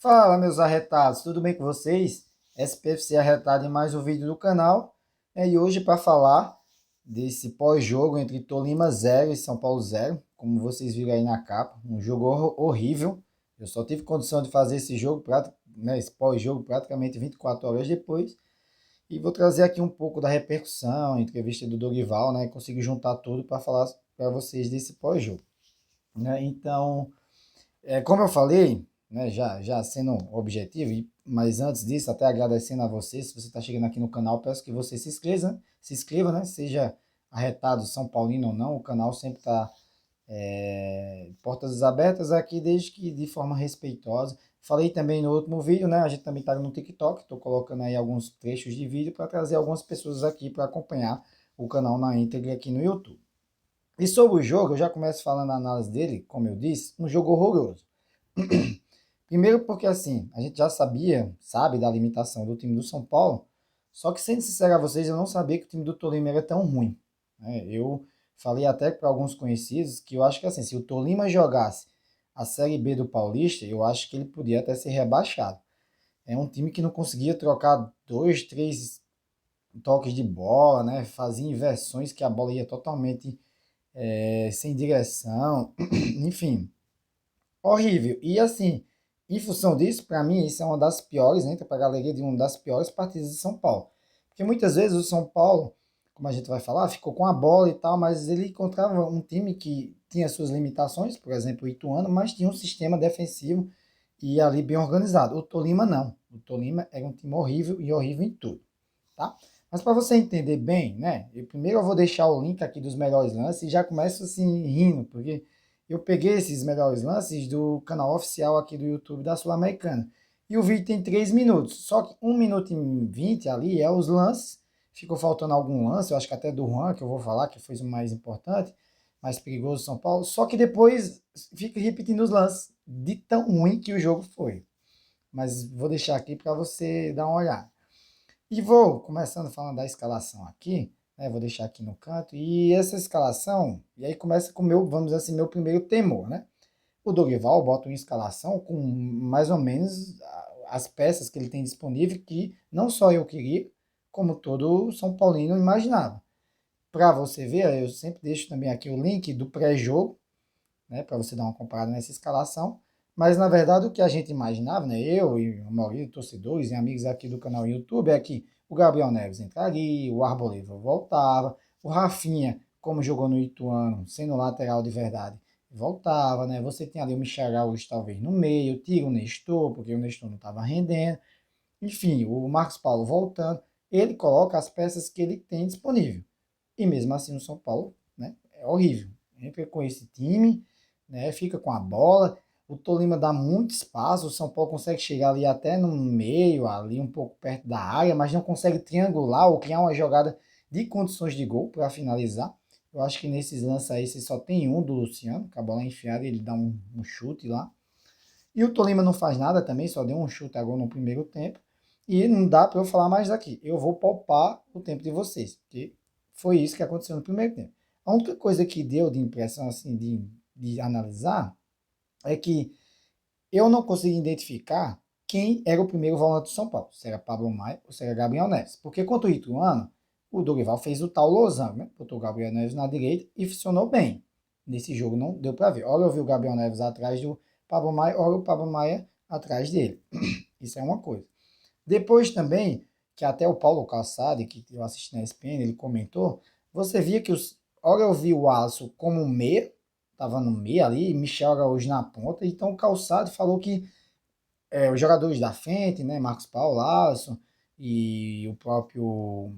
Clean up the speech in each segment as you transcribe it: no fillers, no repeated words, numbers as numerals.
Fala, meus arretados, tudo bem com vocês? SPFC Arretado em mais um vídeo do canal. E hoje para falar desse pós-jogo entre Tolima 0 e São Paulo 0, como vocês viram aí na capa, um jogo horrível. Eu só tive condição de fazer esse jogo, esse pós-jogo praticamente 24 horas depois. E vou trazer aqui um pouco da repercussão, entrevista do Dorival, né? Consegui juntar tudo para falar para vocês desse pós-jogo, né? Então, como eu falei, né, já sendo objetivo, mas antes disso, até agradecendo a você, se você está chegando aqui no canal, peço que você se inscreva, né, seja arretado São Paulino ou não, o canal sempre está portas abertas aqui, desde que de forma respeitosa. Falei também no último vídeo, né, a gente também está no TikTok, estou colocando aí alguns trechos de vídeo para trazer algumas pessoas aqui para acompanhar o canal na íntegra aqui no YouTube. E sobre o jogo, eu já começo falando a análise dele, como eu disse, um jogo horroroso. Primeiro porque assim, a gente já sabe da limitação do time do São Paulo, só que sendo sincero a vocês, eu não sabia que o time do Tolima era tão ruim, né? Eu falei até para alguns conhecidos que eu acho que assim, se o Tolima jogasse a Série B do Paulista, eu acho que ele podia até ser rebaixado. É um time que não conseguia trocar dois, três toques de bola, né? Fazia inversões que a bola ia totalmente sem direção, enfim, horrível. E assim, em função disso, para mim, isso é uma das piores, entra para a galeria de uma das piores partidas de São Paulo. Porque muitas vezes o São Paulo, como a gente vai falar, ficou com a bola e tal, mas ele encontrava um time que tinha suas limitações, por exemplo, o Ituano, mas tinha um sistema defensivo e ali bem organizado. O Tolima não. O Tolima era um time horrível e horrível em tudo, tá? Mas para você entender bem, né? Primeiro eu vou deixar o link aqui dos melhores lances e já começo assim rindo, porque eu peguei esses melhores lances do canal oficial aqui do YouTube da Sul-Americana. E o vídeo tem 3 minutos, só que 1 minuto e 20 ali é os lances. Ficou faltando algum lance, eu acho que até do Juan, que eu vou falar, que foi o mais importante, mais perigoso do São Paulo. Só que depois fica repetindo os lances de tão ruim que o jogo foi. Mas vou deixar aqui para você dar uma olhada. E vou começando falando da escalação aqui, né? Vou deixar aqui no canto. E essa escalação, e aí começa com o meu, vamos dizer assim, meu primeiro temor, né? O Dorival bota uma escalação com mais ou menos as peças que ele tem disponível, que não só eu queria, como todo São Paulino imaginava. Para você ver, eu sempre deixo também aqui o link do pré-jogo, né, para você dar uma comparada nessa escalação. Mas na verdade o que a gente imaginava, né, eu e a maioria dos torcedores e amigos aqui do canal YouTube, é que o Gabriel Neves entraria, o Arboleda voltava, o Rafinha, como jogou no Ituano, sendo lateral de verdade, voltava, né? Você tem ali o Michel Araújo talvez no meio, tira o Nestor, porque o Nestor não estava rendendo. Enfim, o Marcos Paulo voltando, ele coloca as peças que ele tem disponível. E mesmo assim o São Paulo, né, é horrível. Entra com esse time, né, fica com a bola, o Tolima dá muito espaço, o São Paulo consegue chegar ali até no meio, ali um pouco perto da área, mas não consegue triangular ou criar uma jogada de condições de gol para finalizar. Eu acho que nesses lances aí você só tem um do Luciano, com a bola enfiada, ele dá um chute lá. E o Tolima não faz nada também, só deu um chute a gol no primeiro tempo. E não dá para eu falar mais daqui. Eu vou poupar o tempo de vocês, porque foi isso que aconteceu no primeiro tempo. A única coisa que deu de impressão, assim, de analisar, é que eu não consegui identificar quem era o primeiro volante do São Paulo. Se era Pablo Maia ou se era Gabriel Neves. Porque contra o Ituano, o Dorival fez o tal losango, né? Botou o Gabriel Neves na direita e funcionou bem. Nesse jogo não deu para ver. Olha, eu vi o Gabriel Neves atrás do Pablo Maia, olha o Pablo Maia atrás dele. Isso é uma coisa. Depois também, que até o Paulo Calçade, que eu assisti na ESPN, ele comentou, você via que olha, eu vi o Alisson como um meia, estava no meio ali, Michel Araújo na ponta, então o Calçade falou que os jogadores da frente, né, Marcos Paulo, Alisson e o próprio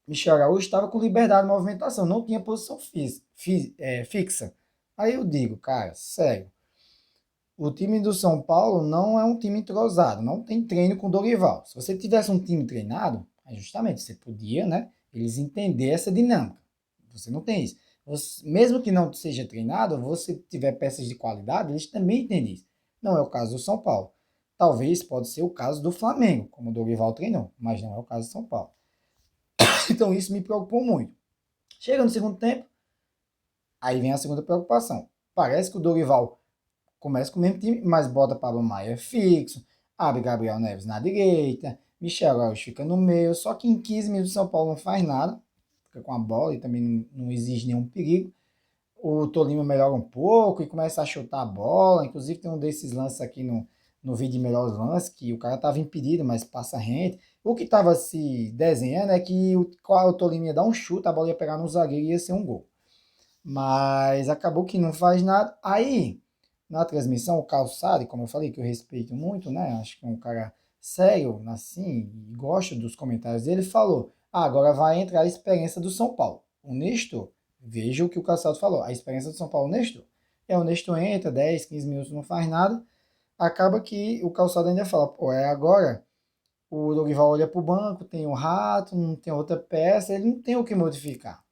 Michel Araújo estava com liberdade de movimentação, não tinha posição fixa. Aí eu digo, cara, sério, o time do São Paulo não é um time entrosado, não tem treino com o Dorival. Se você tivesse um time treinado, aí justamente você podia, né, eles entender essa dinâmica. Você não tem isso. Mesmo que não seja treinado, você tiver peças de qualidade, eles também entendem isso. Não é o caso do São Paulo. Talvez pode ser o caso do Flamengo, como o Dorival treinou, mas não é o caso do São Paulo. Então isso me preocupou muito. Chega no segundo tempo, aí vem a segunda preocupação. Parece que o Dorival começa com o mesmo time, mas bota Pablo Maia fixo, abre Gabriel Neves na direita, Michel Araújo fica no meio, só que em 15 minutos o São Paulo não faz nada, fica com a bola e também não exige nenhum perigo. O Tolima melhora um pouco e começa a chutar a bola. Inclusive tem um desses lances aqui no vídeo de melhores lances, que o cara estava impedido, mas passa rente. O que estava se desenhando é que o Tolima ia dar um chute, a bola ia pegar no zagueiro e ia ser um gol. Mas acabou que não faz nada. Aí, na transmissão, o Calçade, como eu falei, que eu respeito muito, né? Acho que é um cara sério, assim, e gosto dos comentários dele, falou: agora vai entrar a experiência do São Paulo. O Nestor, veja o que o Calçado falou, a experiência do São Paulo, o Nestor. O Nestor entra, 10, 15 minutos, não faz nada. Acaba que o Calçado ainda fala: pô, é agora. O Dorival olha para o banco, tem o Rato, não tem outra peça, ele não tem o que modificar.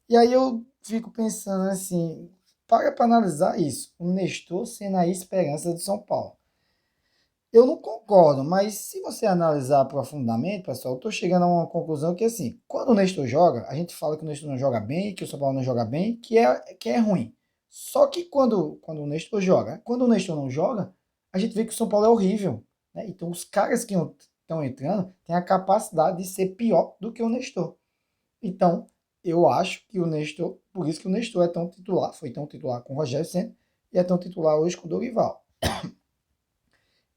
E aí eu fico pensando assim, para analisar isso, o Nestor sendo a esperança do São Paulo. Eu não concordo, mas se você analisar profundamente, pessoal, eu estou chegando a uma conclusão que assim, quando o Nestor joga, a gente fala que o Nestor não joga bem, que o São Paulo não joga bem, que é ruim. Só que quando o Nestor joga, quando o Nestor não joga, a gente vê que o São Paulo é horrível. Né? Então os caras que estão entrando têm a capacidade de ser pior do que o Nestor. Então, eu acho que o Nestor, por isso que o Nestor é tão titular, foi tão titular com o Rogério Ceni e é tão titular hoje com o Dorival.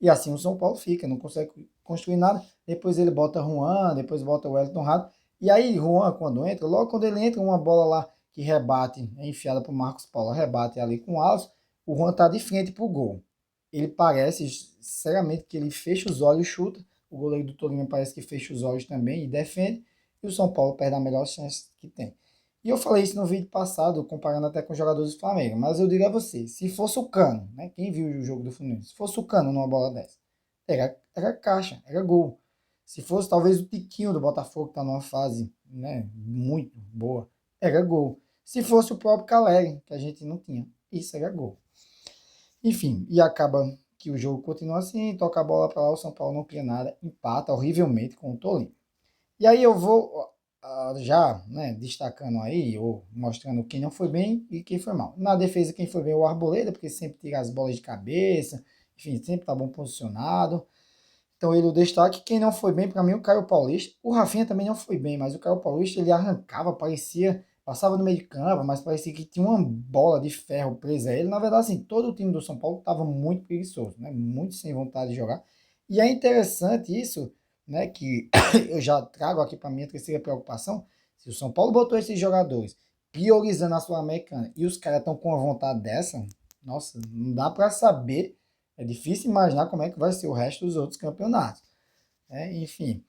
E assim o São Paulo fica, não consegue construir nada. Depois ele bota Juan, depois bota o Wellington Rato. E aí, Juan, quando entra, logo quando ele entra, uma bola lá que rebate, é enfiada para o Marcos Paulo, rebate ali com o Alisson, o Juan tá de frente pro gol. Ele parece, sinceramente, que ele fecha os olhos e chuta. O goleiro do Tolima parece que fecha os olhos também e defende. E o São Paulo perde a melhor chance que tem. E eu falei isso no vídeo passado, comparando até com os jogadores do Flamengo. Mas eu digo a você, se fosse o Cano, né? Quem viu o jogo do Fluminense, se fosse o Cano numa bola dessa, era caixa, era gol. Se fosse talvez o Tiquinho do Botafogo, que está numa fase, né, muito boa, era gol. Se fosse o próprio Caleri, que a gente não tinha, isso era gol. Enfim, e acaba que o jogo continua assim, toca a bola para lá, o São Paulo não cria nada, empata horrivelmente com o Tolima. E aí eu vou já, né, destacando aí, ou mostrando quem não foi bem e quem foi mal. Na defesa, quem foi bem é o Arboleda, porque sempre tira as bolas de cabeça, enfim, sempre tá bom posicionado. Então ele o destaque. Quem não foi bem, para mim, o Caio Paulista. O Rafinha também não foi bem, mas o Caio Paulista, ele arrancava, parecia, passava no meio de campo, mas parecia que tinha uma bola de ferro presa a ele. Na verdade, assim, todo o time do São Paulo estava muito preguiçoso, né, muito sem vontade de jogar. E é interessante isso, né, que eu já trago aqui para minha terceira preocupação. Se o São Paulo botou esses jogadores priorizando a Sul-Americana e os caras estão com uma vontade dessa, nossa, não dá para saber, é difícil imaginar como é que vai ser o resto dos outros campeonatos. Enfim,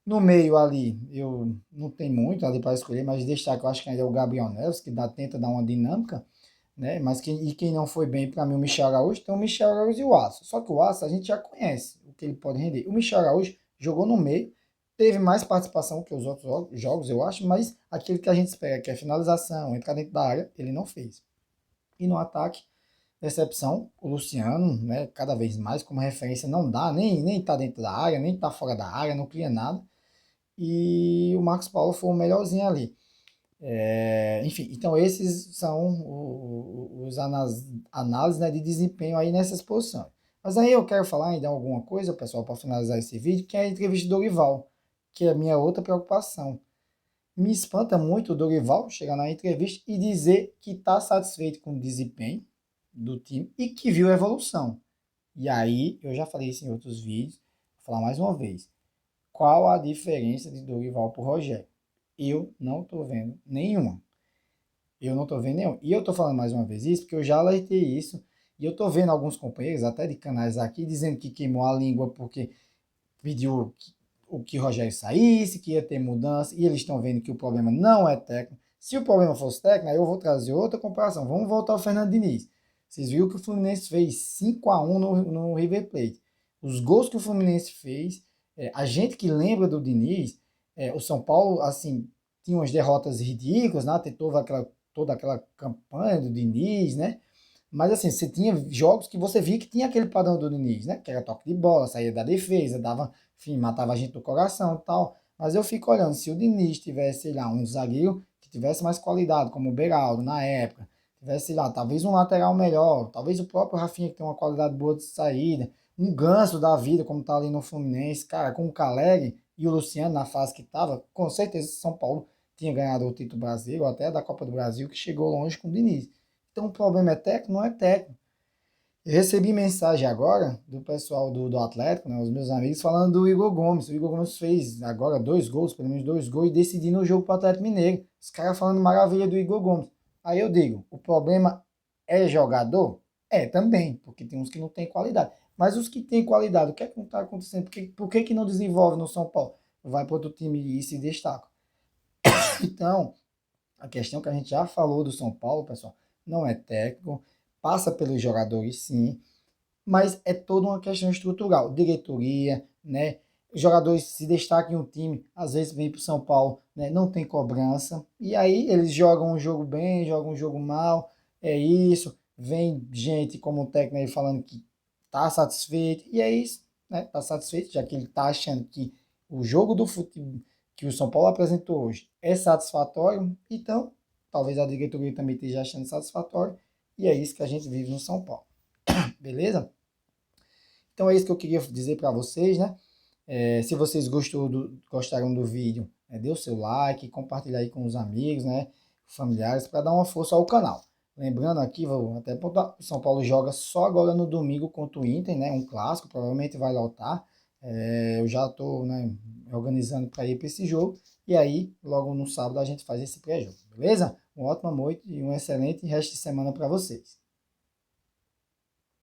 no meio ali, eu não tenho muito ali para escolher, mas destaque eu acho que ainda é o Gabriel Neves, que tenta dar uma dinâmica, né? Mas quem não foi bem para mim, o Michel Araújo, então o Michel Araújo e o Aço. Só que o Aço a gente já conhece o que ele pode render. O Michel Araújo jogou no meio, teve mais participação que os outros jogos, eu acho, mas aquele que a gente espera, que é finalização, entrar dentro da área, ele não fez. E no ataque, decepção, o Luciano, né, cada vez mais como referência não dá, nem tá dentro da área, nem tá fora da área, não cria nada. E o Marcos Paulo foi o melhorzinho ali. Enfim, então esses são os análises, né, de desempenho aí nessas posições. Mas aí eu quero falar ainda alguma coisa, pessoal, para finalizar esse vídeo, que é a entrevista do Dorival, que é a minha outra preocupação. Me espanta muito o Dorival chegar na entrevista e dizer que está satisfeito com o desempenho do time e que viu a evolução. E aí, eu já falei isso em outros vídeos, vou falar mais uma vez. Qual a diferença de Dorival para o Rogério? Eu não estou vendo nenhuma. Eu não estou vendo nenhuma. E eu estou falando mais uma vez isso porque eu já alertei isso. E eu estou vendo alguns companheiros, até de canais aqui, dizendo que queimou a língua porque pediu o que Rogério saísse, que ia ter mudança, e eles estão vendo que o problema não é técnico. Se o problema fosse técnico, aí eu vou trazer outra comparação. Vamos voltar ao Fernando Diniz. Vocês viram que o Fluminense fez 5-1 no River Plate. Os gols que o Fluminense fez, a gente que lembra do Diniz, o São Paulo, assim, tinha umas derrotas ridículas, né? Tentou toda aquela campanha do Diniz, né? Mas assim, você tinha jogos que você via que tinha aquele padrão do Diniz, né? Que era toque de bola, saía da defesa, dava, enfim, matava a gente do coração e tal. Mas eu fico olhando, se o Diniz tivesse, sei lá, um zagueiro que tivesse mais qualidade, como o Beraldo na época, tivesse lá, talvez um lateral melhor, talvez o próprio Rafinha que tem uma qualidade boa de saída, um Ganso da vida, como tá ali no Fluminense, cara, com o Caleri e o Luciano na fase que tava, com certeza o São Paulo tinha ganhado o título brasileiro, ou até da Copa do Brasil, que chegou longe com o Diniz. Então o problema é técnico? Não é técnico. Eu recebi mensagem agora do pessoal do Atlético, né, os meus amigos, falando do Igor Gomes. O Igor Gomes fez agora 2 gols, pelo menos 2 gols, e decidindo o jogo para o Atlético Mineiro. Os caras falando maravilha do Igor Gomes. Aí eu digo, o problema é jogador? É, também, porque tem uns que não têm qualidade. Mas os que têm qualidade, o que é que não está acontecendo? Por que não desenvolve no São Paulo? Vai para outro time e se destaca. Então, a questão que a gente já falou do São Paulo, pessoal, não é técnico, passa pelos jogadores sim, mas é toda uma questão estrutural, diretoria, né? Os jogadores se destacam em um time, às vezes vem para o São Paulo, né? Não tem cobrança, e aí eles jogam um jogo bem, jogam um jogo mal, é isso. Vem gente como o técnico aí falando que tá satisfeito, e é isso, né? Tá satisfeito, já que ele tá achando que o jogo do futebol que o São Paulo apresentou hoje é satisfatório, então talvez a diretoria também esteja achando satisfatório, e é isso que a gente vive no São Paulo, beleza? Então é isso que eu queria dizer para vocês, né? Se vocês gostaram do vídeo, dê o seu like, compartilhe aí com os amigos, né? Familiares, para dar uma força ao canal. Lembrando aqui, vou até pontuar, o São Paulo joga só agora no domingo contra o Inter, né? Um clássico, provavelmente vai lotar. Eu já estou, né, organizando para ir para esse jogo. E aí, logo no sábado, a gente faz esse pré-jogo, beleza? Uma ótima noite e um excelente resto de semana para vocês.